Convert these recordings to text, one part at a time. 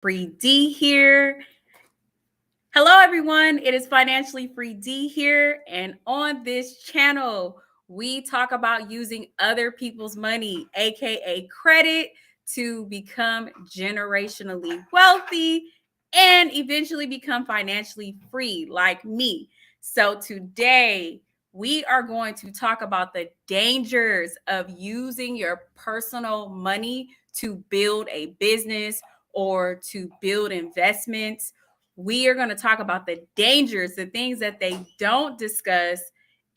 Free Dee here. Hello, everyone. It is Financially Free Dee here. And on this channel, we talk about using other people's money, aka credit, to become generationally wealthy and eventually become financially free, like me. So, today, we are going to talk about the dangers of using your personal money to build a business or to build investments. We are going to talk about the dangers, the things that they don't discuss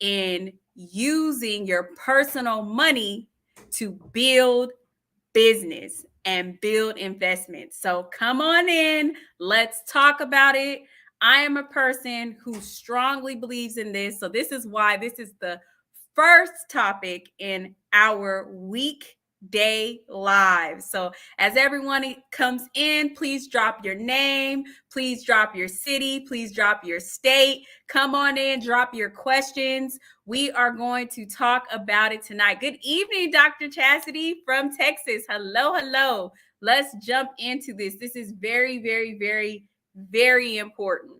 in using your personal money to build business and build investments. So come on in, let's talk about it. I am a person who strongly believes in this. So this is why this is the first topic in our weekday live. So as everyone comes in, please drop your name, please drop your city, please drop your state. Come on in, drop your questions. We are going to talk about it tonight. Good evening, Dr. Chastity from Texas. Hello, hello. Let's jump into this. This is very, very, very, very important.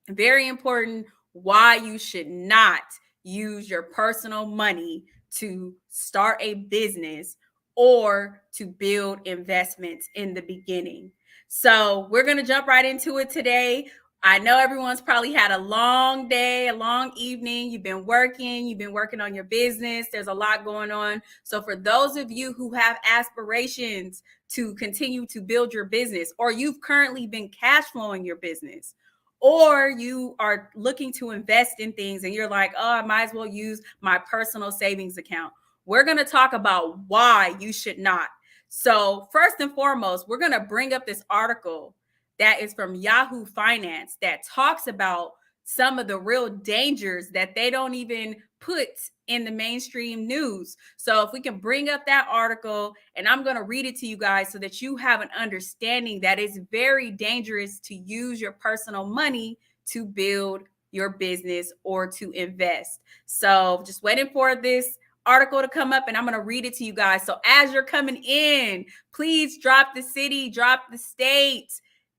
Very important why you should not use your personal money to start a business or to build investments in the beginning. So we're going to jump right into it today. I know everyone's probably had a long day, a long evening. You've been working on your business. There's a lot going on. So for those of you who have aspirations to continue to build your business, or you've currently been cash flowing your business, or you are looking to invest in things and you're like, oh, I might as well use my personal savings account. We're going to talk about why you should not. So first and foremost, we're going to bring up this article that is from Yahoo Finance that talks about some of the real dangers that they don't even put in the mainstream news. So if we can bring up that article, and I'm going to read it to you guys so that you have an understanding that it's very dangerous to use your personal money to build your business or to invest. So just waiting for this article to come up and I'm going to read it to you guys. So as you're coming in, please drop the city, drop the state.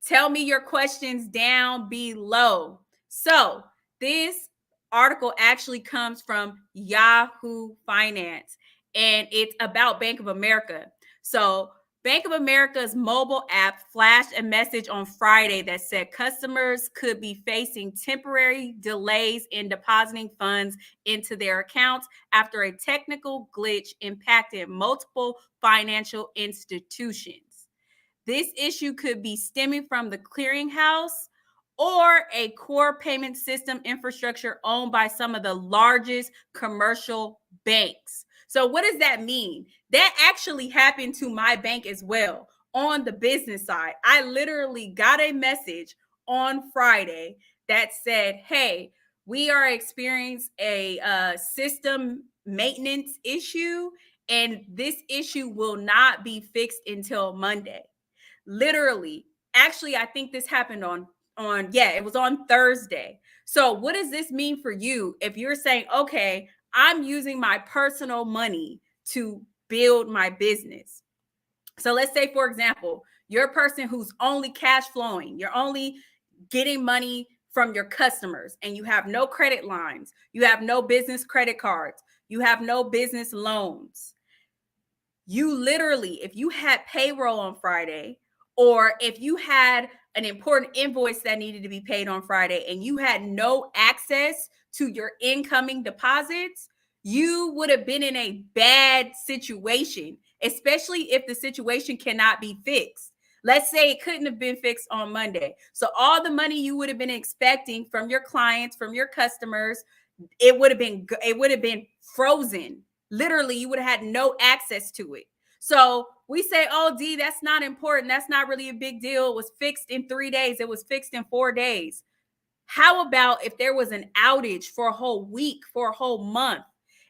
Tell me your questions down below. So this article actually comes from Yahoo Finance, and it's about Bank of America. So Bank of America's mobile app flashed a message on Friday that said customers could be facing temporary delays in depositing funds into their accounts after a technical glitch impacted multiple financial institutions. This issue could be stemming from the clearinghouse or a core payment system infrastructure owned by some of the largest commercial banks. So what does that mean? That actually happened to my bank as well on the business side. I literally got a message on Friday that said, hey, we are experiencing a system maintenance issue, and this issue will not be fixed until Monday. Literally, actually, I think this happened it was on Thursday. So what does this mean for you if you're saying, okay, I'm using my personal money to build my business? So let's say, for example, you're a person who's only cash flowing, you're only getting money from your customers, and you have no credit lines, you have no business credit cards, you have no business loans. You literally, if you had payroll on Friday, or if you had an important invoice that needed to be paid on Friday and you had no access to your incoming deposits, you would have been in a bad situation, especially if the situation cannot be fixed. Let's say it couldn't have been fixed on Monday. So all the money you would have been expecting from your clients, from your customers, it would have been frozen. Literally, you would have had no access to it. So we say, oh, Dee, that's not important. That's not really a big deal. It was fixed in 3 days. It was fixed in 4 days. How about if there was an outage for a whole week, for a whole month?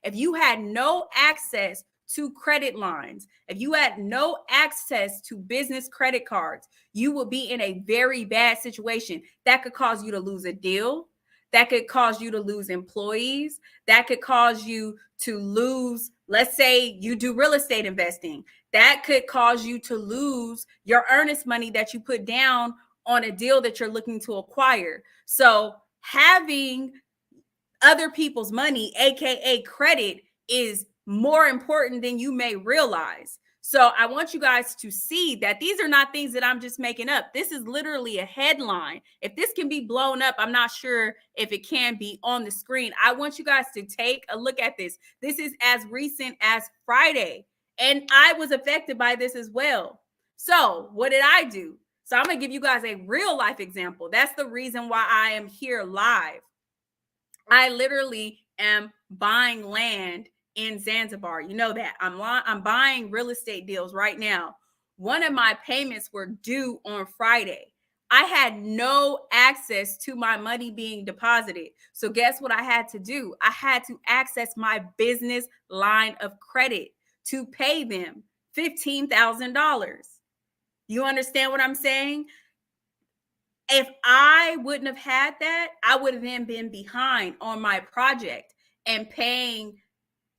If you had no access to credit lines, if you had no access to business credit cards, you would be in a very bad situation. That could cause you to lose a deal. That could cause you to lose employees. That could cause you to lose Let's say you do real estate investing. That could cause you to lose your earnest money that you put down on a deal that you're looking to acquire. So having other people's money, aka credit, is more important than you may realize. So I want you guys to see that these are not things that I'm just making up. This is literally a headline. If this can be blown up, I'm not sure if it can be on the screen. I want you guys to take a look at this. This is as recent as Friday, and I was affected by this as well. So what did I do? So I'm going to give you guys a real life example. That's the reason why I am here live. I literally am buying land in Zanzibar. You know that. I'm buying real estate deals right now. One of my payments were due on Friday. I had no access to my money being deposited. So guess what I had to do? I had to access my business line of credit to pay them $15,000. You understand what I'm saying? If I wouldn't have had that, I would have then been behind on my project and paying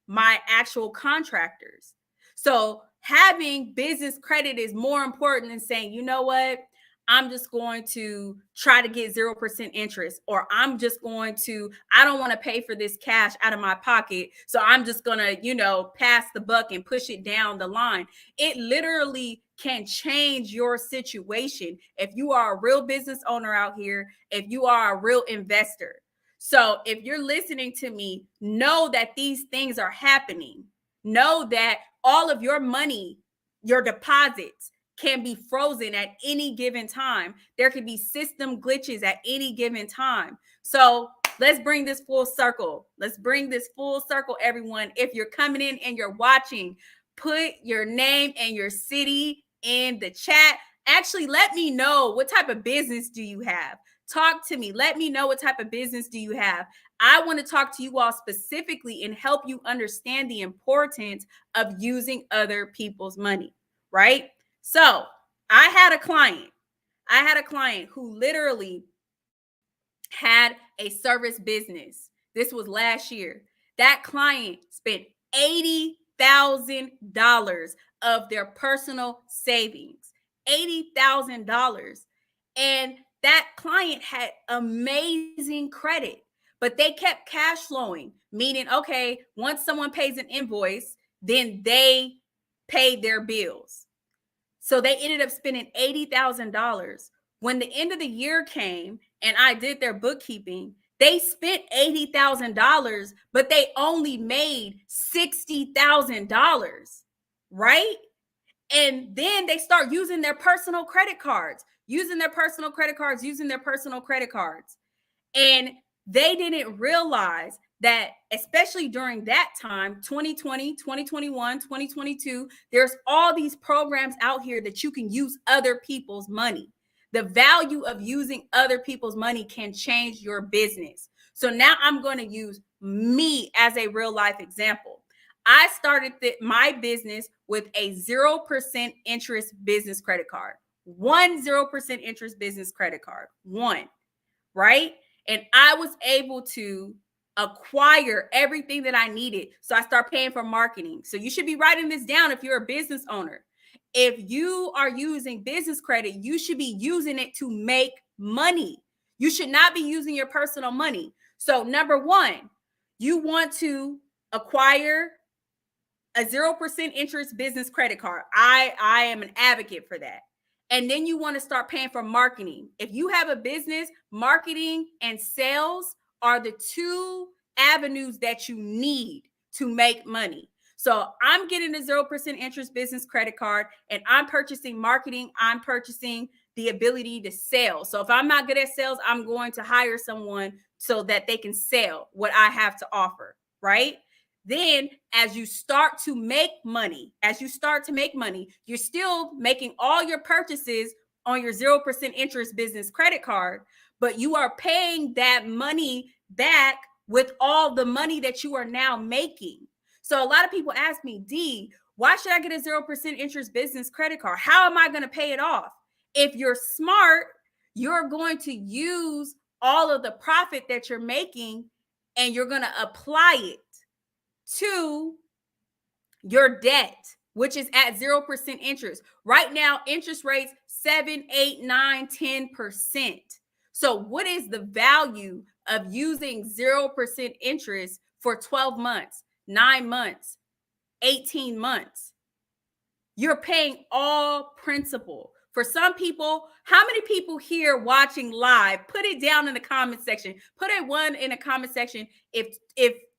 my actual contractors. So having business credit is more important than saying, you know what, I'm just going to try to get 0% interest, or I don't want to pay for this cash out of my pocket. So I'm just going to, pass the buck and push it down the line. It literally can change your situation if you are a real business owner out here, if you are a real investor. So if you're listening to me, know that these things are happening. Know that all of your money, your deposits, can be frozen at any given time. There could be system glitches at any given time. So let's bring this full circle. Let's bring this full circle, everyone. If you're coming in and you're watching, put your name and your city in the chat. Actually, let me know, what type of business do you have? Talk to me. Let me know, what type of business do you have? I want to talk to you all specifically and help you understand the importance of using other people's money, right? So I had a client who literally had a service business. This was last year. That client spent $80,000 of their personal savings, $80,000. And that client had amazing credit, but they kept cash flowing, meaning, okay, once someone pays an invoice, then they paid their bills. So they ended up spending $80,000. When the end of the year came and I did their bookkeeping, they spent $80,000, but they only made $60,000, right? And then they start using their personal credit cards. And they didn't realize that, especially during that time, 2020, 2021, 2022, there's all these programs out here that you can use other people's money. The value of using other people's money can change your business. So now I'm going to use me as a real life example. I started my business with a 0% interest business credit card. 0% interest business credit card. One, right? And I was able to acquire everything that I needed. So I start paying for marketing. So you should be writing this down if you're a business owner. If you are using business credit, you should be using it to make money. You should not be using your personal money. So number one, you want to acquire a 0% interest business credit card. I am an advocate for that. And then you want to start paying for marketing. If you have a business, marketing and sales are the two avenues that you need to make money. So I'm getting a 0% interest business credit card, and I'm purchasing marketing. I'm purchasing the ability to sell. So if I'm not good at sales, I'm going to hire someone so that they can sell what I have to offer, right? Then as you start to make money, you're still making all your purchases on your 0% interest business credit card, but you are paying that money back with all the money that you are now making. So a lot of people ask me, Dee, why should I get a 0% interest business credit card? How am I going to pay it off? If you're smart, you're going to use all of the profit that you're making and you're going to apply it to Your debt, which is at 0% interest. Right now, interest rates 7, 8, 9, 10%. So what is the value of using 0% interest for 12 months, 9 months, 18 months? You're paying all principal. For some people, how many people here watching live? Put it down in the comment section. Put a one in the comment section if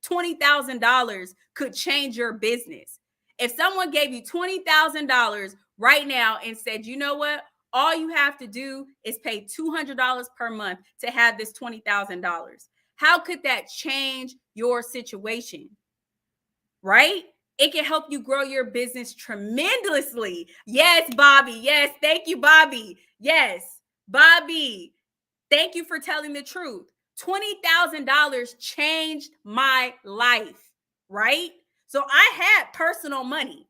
$20,000 could change your business. If someone gave you $20,000 right now and said, you know what? All you have to do is pay $200 per month to have this $20,000. How could that change your situation? Right? It can help you grow your business tremendously. Yes, Bobby. Yes. Thank you, Bobby. Yes, Bobby. Thank you for telling the truth. $20,000 changed my life, right? So I had personal money.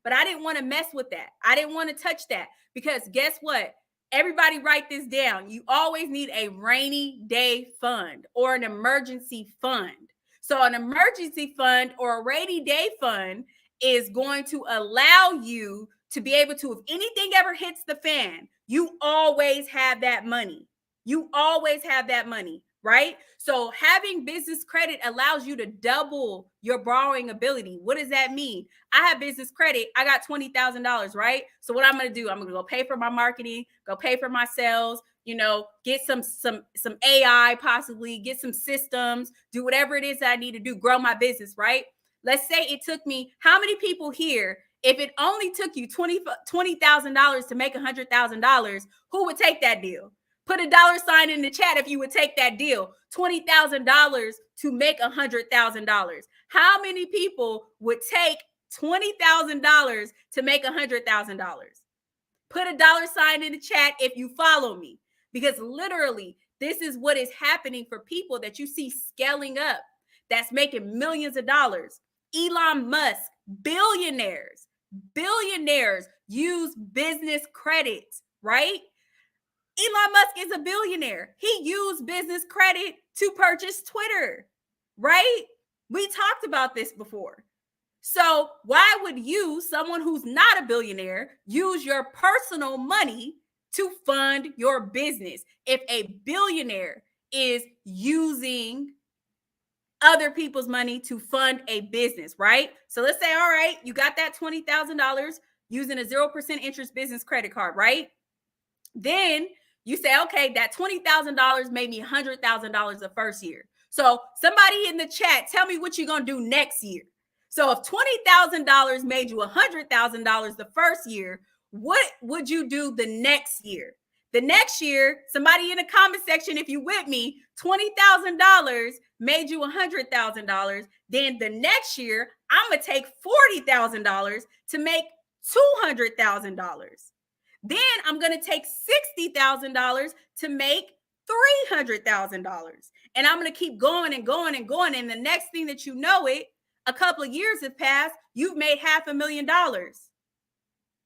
But I didn't want to mess with that. I didn't want to touch that because guess what? Everybody write this down. You always need a rainy day fund or an emergency fund. So an emergency fund or a rainy day fund is going to allow you to be able to, if anything ever hits the fan, you always have that money. You always have that money, right? So having business credit allows you to double your borrowing ability. What does that mean? I have business credit. I got $20,000, right? So what I'm going to do, I'm going to go pay for my marketing, go pay for my sales, get some AI, possibly get some systems, do whatever it is that I need to do, grow my business, right? Let's say it took me, how many people here, if it only took you $20,000 to make $100,000, who would take that deal? Put a dollar sign in the chat if you would take that deal. $20,000 to make $100,000. How many people would take $20,000 to make $100,000? Put a dollar sign in the chat if you follow me, because literally this is what is happening for people that you see scaling up, that's making millions of dollars. Elon Musk, billionaires use business credits, right? Elon Musk is a billionaire. He used business credit to purchase Twitter, right? We talked about this before. So why would you, someone who's not a billionaire, use your personal money to fund your business if a billionaire is using other people's money to fund a business, right? So let's say, all right, you got that $20,000 using a 0% interest business credit card, right? Then you say, okay, that $20,000 made me $100,000 the first year. So somebody in the chat, tell me what you're going to do next year. So if $20,000 made you $100,000 the first year, what would you do the next year? The next year, somebody in the comment section, if you with me, $20,000 made you $100,000. Then the next year, I'm going to take $40,000 to make $200,000. Then I'm going to take $60,000 to make $300,000. And I'm going to keep going and going and going. And the next thing that you know it, a couple of years have passed, you've made $500,000.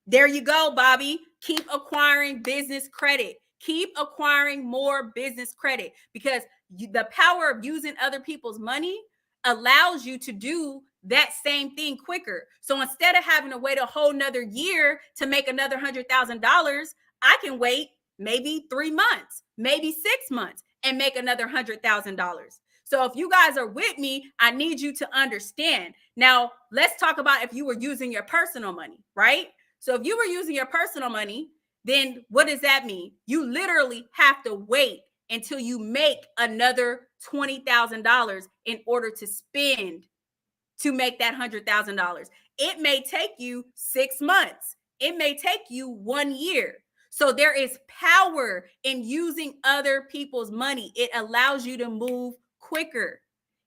There you go, Bobby. Keep acquiring business credit. Keep acquiring more business credit, because the power of using other people's money allows you to do that same thing quicker. So instead of having to wait a whole nother year to make another $100,000, I can wait maybe 3 months, maybe 6 months, and make another $100,000. So if you guys are with me, I need you to understand. Now, let's talk about if you were using your personal money, right? So if you were using your personal money, then what does that mean? You literally have to wait until you make another $20,000 in order to spend to make that $100,000. It may take you 6 months. It may take you 1 year. So there is power in using other people's money. It allows you to move quicker.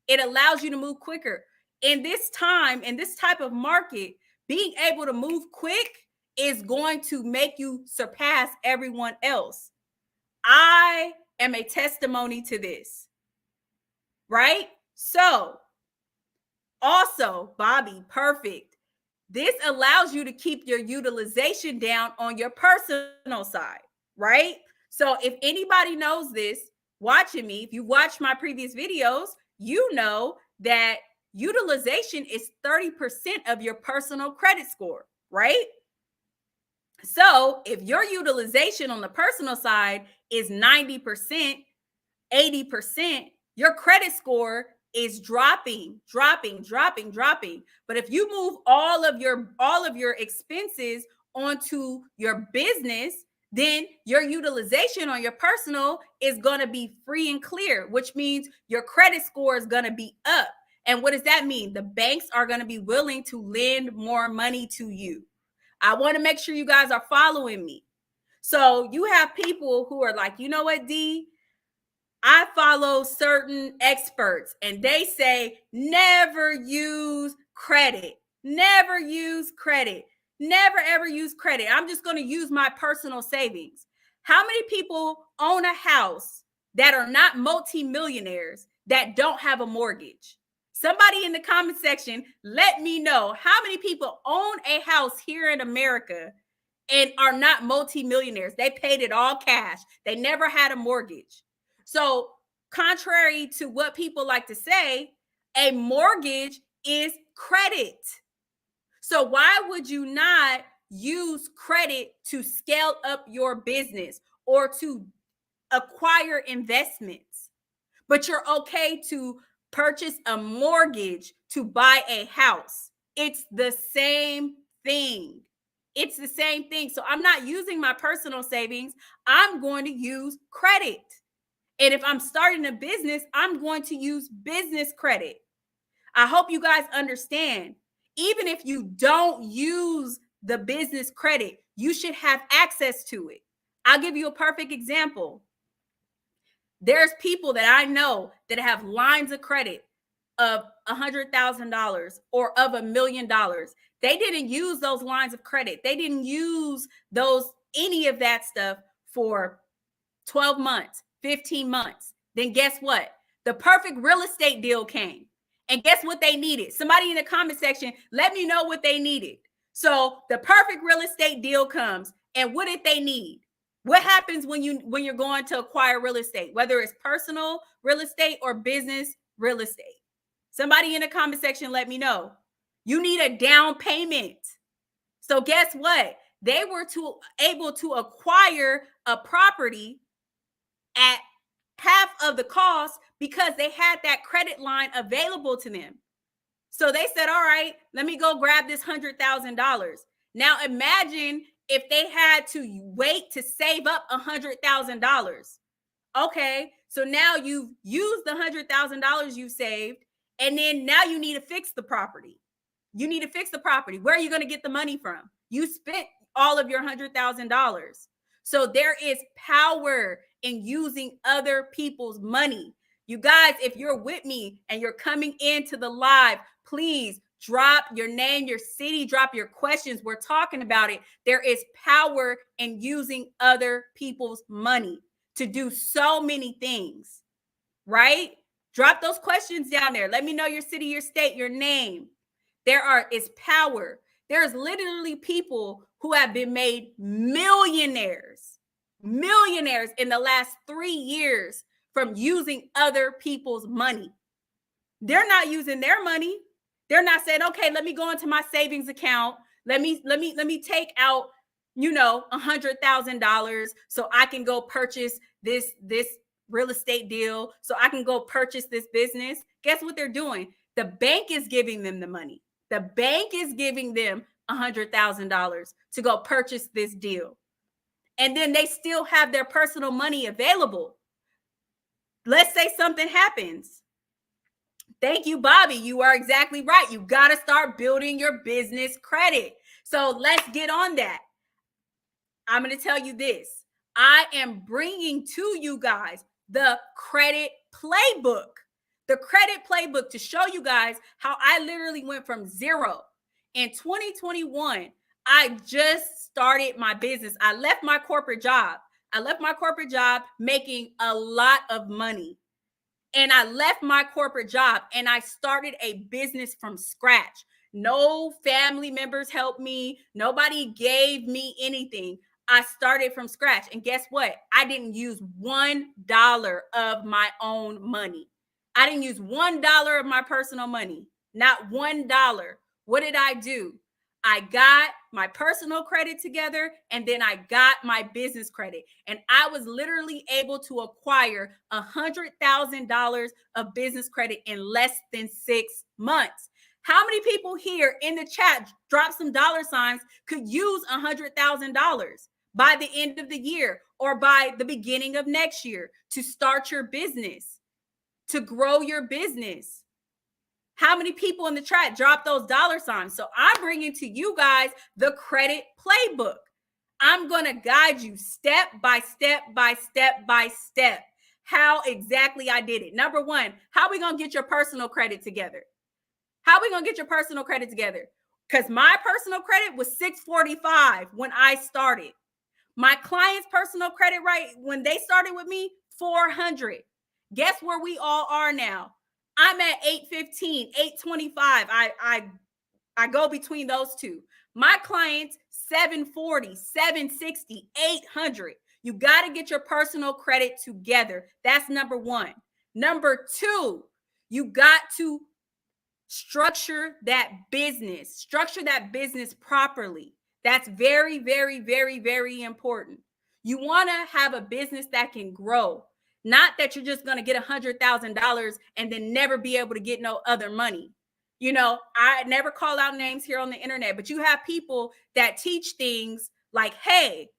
It allows you to move quicker. In this time, in this type of market, being able to move quick is going to make you surpass everyone else. I am a testimony to this, right? So also, Bobby, perfect. This allows you to keep your utilization down on your personal side, right? So if anybody knows this, watching me, if you watched my previous videos, you know that utilization is 30% of your personal credit score, right? So if your utilization on the personal side is 90%, 80%, your credit score is dropping. But if you move all of your expenses onto your business, then your utilization on your personal is going to be free and clear, which means your credit score is going to be up. And what does that mean? The banks are going to be willing to lend more money to you. I want to make sure you guys are following me. So you have people who are like, you know what, Dee? I follow certain experts and they say never use credit. Never use credit. Never ever use credit. I'm just going to use my personal savings. How many people own a house that are not multimillionaires that don't have a mortgage? Somebody in the comment section, let me know how many people own a house here in America and are not multimillionaires. They paid it all cash. They never had a mortgage. So, contrary to what people like to say, a mortgage is credit. So, why would you not use credit to scale up your business or to acquire investments? But you're okay to purchase a mortgage to buy a house. It's the same thing. It's the same thing. So, I'm not using my personal savings. I'm going to use credit. And if I'm starting a business, I'm going to use business credit. I hope you guys understand. Even if you don't use the business credit, you should have access to it. I'll give you a perfect example. There's people that I know that have lines of credit of $100,000 or of $1 million. They didn't use those lines of credit. They didn't use any of that stuff for 12 months, 15 months. Then guess what? The perfect real estate deal came. And guess what they needed? Somebody in the comment section, let me know what they needed. So the perfect real estate deal comes. And what did they need? What happens when you're going to acquire real estate, whether it's personal real estate or business real estate? Somebody in the comment section, let me know. You need a down payment. So guess what? They were able to acquire a property at half of the cost because they had that credit line available to them. So they said, all right, let me go grab this $100,000. Now imagine if they had to wait to save up $100,000. Okay, so now you've used the $100,000 you saved, and then now you need to fix the property. You need to fix the property. Where are you going to get the money from? You spent all of your $100,000. So there is power in using other people's money. You guys, if you're with me and you're coming into the live, please drop your name, your city, drop your questions. We're talking about it. There is power in using other people's money to do so many things, right? Drop those questions down there. Let me know your city, your state, your name. There is power. There's literally people who have been made millionaires in the last 3 years from using other people's money. They're not using their money. They're not saying, okay, let me go into my savings account. Let me take out, $100,000 so I can go purchase this real estate deal, so I can go purchase this business. Guess what they're doing? The bank is giving them the money. The bank is giving them $100,000 to go purchase this deal. And then they still have their personal money available. Let's say something happens. Thank you, Bobby. You are exactly right. You got to start building your business credit. So let's get on that. I'm going to tell you this. I am bringing to you guys the Credit Playbook. The Credit Playbook to show you guys how I literally went from zero. In 2021, I just started my business. I left my corporate job. Making a lot of money. And I left my corporate job and I started a business from scratch. No family members helped me. Nobody gave me anything. I started from scratch. And guess what? I didn't use $1 of my own money. I didn't use $1 of my personal money. not $1. What did I do? I got my personal credit together, and then I got my business credit. And I was literally able to acquire $100,000 of business credit in less than 6 months. How many people here in the chat, drop some dollar signs, could use $100,000 by the end of the year or by the beginning of next year to start your business, to grow your business? How many people in the chat drop those dollar signs? So I'm bringing to you guys the credit playbook. I'm going to guide you step by step by step by step how exactly I did it. Number one, how are we going to get your personal credit together? How are we going to get your personal credit together? Because my personal credit was 645 when I started. My client's personal credit, right, when they started with me, 400. Guess where we all are now? I'm at 815, 825. I go between those two. My clients, 740, 760, 800. You got to get your personal credit together. That's number one. Number two, you got to structure that business properly. That's very, very, very, very important. You want to have a business that can grow, not that you're just going to get $100,000 and then never be able to get no other money. You know, I never call out names here on the internet, but you have people that teach things like, hey,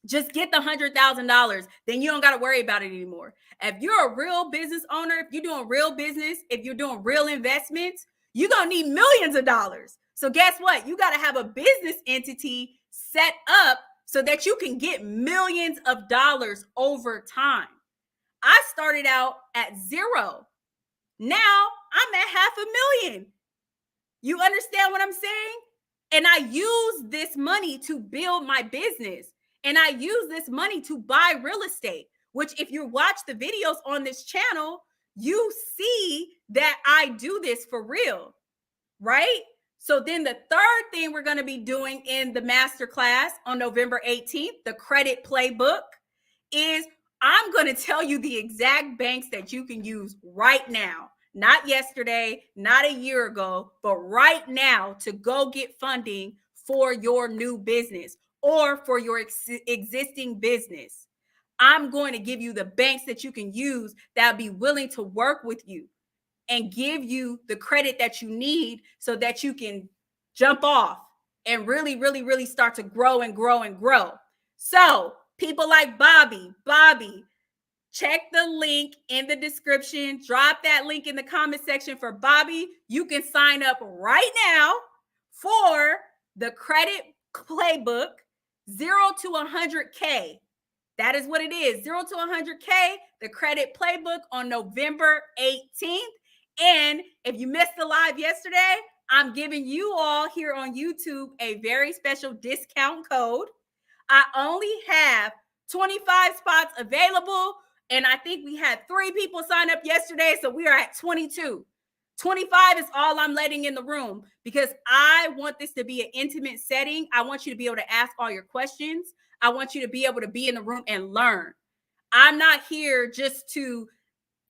just get the $100,000, then you don't got to worry about it anymore. If you're a real business owner, if you're doing real business, if you're doing real investments, you're going to need millions of dollars. So guess what? You got to have a business entity set up so that you can get millions of dollars over time. I started out at zero. Now I'm at $500,000. You understand what I'm saying? And I use this money to build my business. And I use this money to buy real estate, which if you watch the videos on this channel, you see that I do this for real, right? So then the third thing we're going to be doing in the masterclass on November 18th, the credit playbook, is I'm going to tell you the exact banks that you can use right now. Not yesterday, not a year ago, but right now to go get funding for your new business or for your existing business. I'm going to give you the banks that you can use that'll be willing to work with you and give you the credit that you need so that you can jump off and really, really, really start to grow and grow and grow. So people like Bobby, check the link in the description. Drop that link in the comment section for Bobby. You can sign up right now for the credit playbook 0 to 100K. That is what it is. 0 to 100K, the credit playbook on November 18th. And if you missed the live yesterday, I'm giving you all here on YouTube a very special discount code. I only have 25 spots available. And I think we had 3 people sign up yesterday. So we are at 22. 25 is all I'm letting in the room because I want this to be an intimate setting. I want you to be able to ask all your questions. I want you to be able to be in the room and learn. I'm not here just to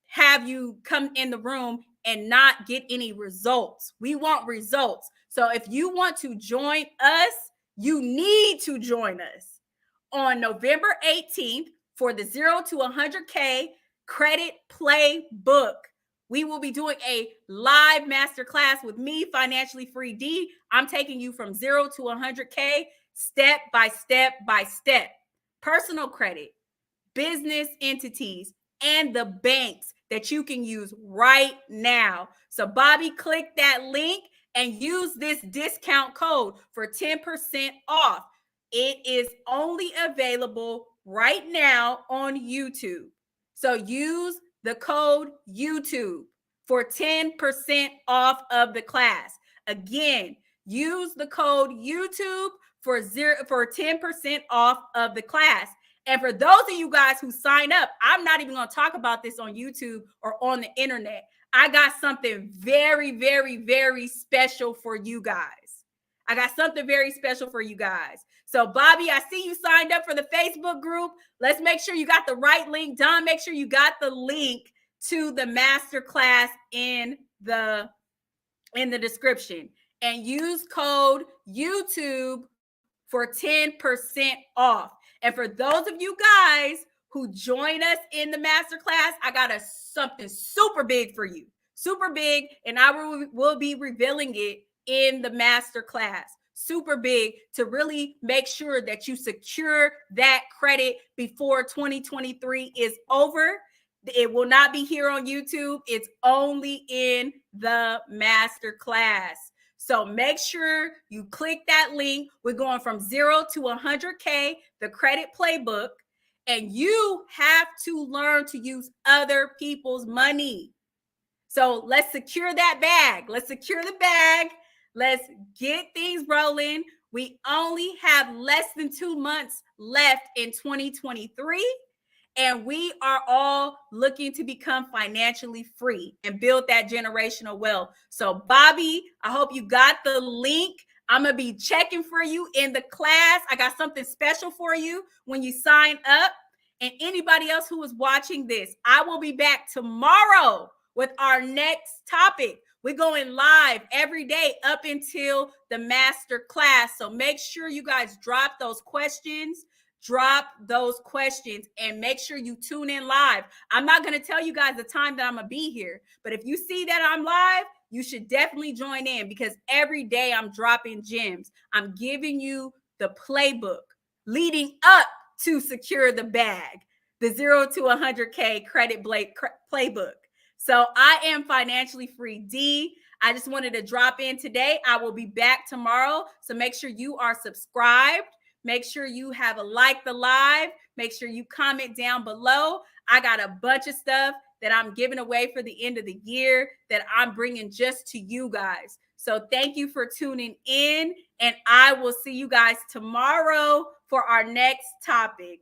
have you come in the room and not get any results. We want results. So if you want to join us, you need to join us on November 18th for the 0 to 100K credit playbook. We will be doing a live masterclass with me, Financially Free Dee. I'm taking you from 0 to 100K step by step by step. Personal credit, business entities, and the banks that you can use right now. So Bobby, click that link and use this discount code for 10% off. It is only available right now on YouTube. So use the code YouTube for 10% off of the class. Again, use the code YouTube for 10% off of the class. And for those of you guys who sign up, I'm not even going to talk about this on YouTube or on the internet. I got something very, very, very special for you guys. So Bobby, I see you signed up for the Facebook group. Let's make sure you got the right link. Don, make sure you got the link to the masterclass in the in the description and use code YouTube for 10% off. And for those of you guys who join us in the masterclass, I got something super big for you. Super big, and I will be revealing it in the masterclass. Super big to really make sure that you secure that credit before 2023 is over. It will not be here on YouTube. It's only in the masterclass. So make sure you click that link. We're going from 0 to 100K, the credit playbook, and you have to learn to use other people's money. So let's secure that bag. Let's secure the bag. Let's get things rolling. We only have less than 2 months left in 2023. And we are all looking to become financially free and build that generational wealth. So, Bobby, I hope you got the link. I'm going to be checking for you in the class. I got something special for you when you sign up. And anybody else who is watching this, I will be back tomorrow with our next topic. We're going live every day up until the master class. So make sure you guys drop those questions. And make sure you tune in live. I'm not going to tell you guys the time that I'm going to be here, but if you see that I'm live, you should definitely join in because every day I'm dropping gems. I'm giving you the playbook leading up to secure the bag, the 0 to 100K credit playbook. So I am Financially Free Dee. I just wanted to drop in today. I will be back tomorrow. So make sure you are subscribed. Make sure you have the live. Make sure you comment down below. I got a bunch of stuff that I'm giving away for the end of the year that I'm bringing just to you guys. So thank you for tuning in, and I will see you guys tomorrow for our next topic.